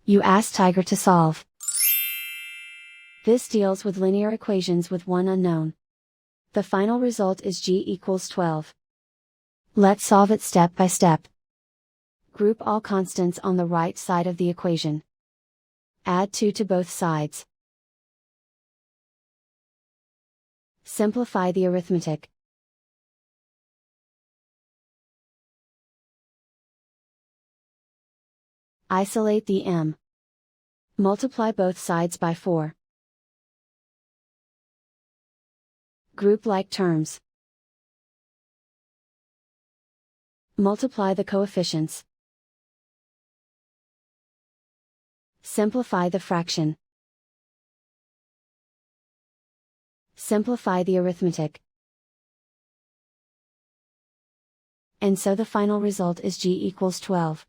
You ask Tiger to solve. This deals with linear equations with one unknown. The final result is g equals 12. Let's solve it step by step. Group all constants on the right side of the equation. Add 2 to both sides. Simplify the arithmetic. Isolate the m. Multiply both sides by 4. Group like terms. Multiply the coefficients. Simplify the fraction. Simplify the arithmetic. And so the final result is g equals 12.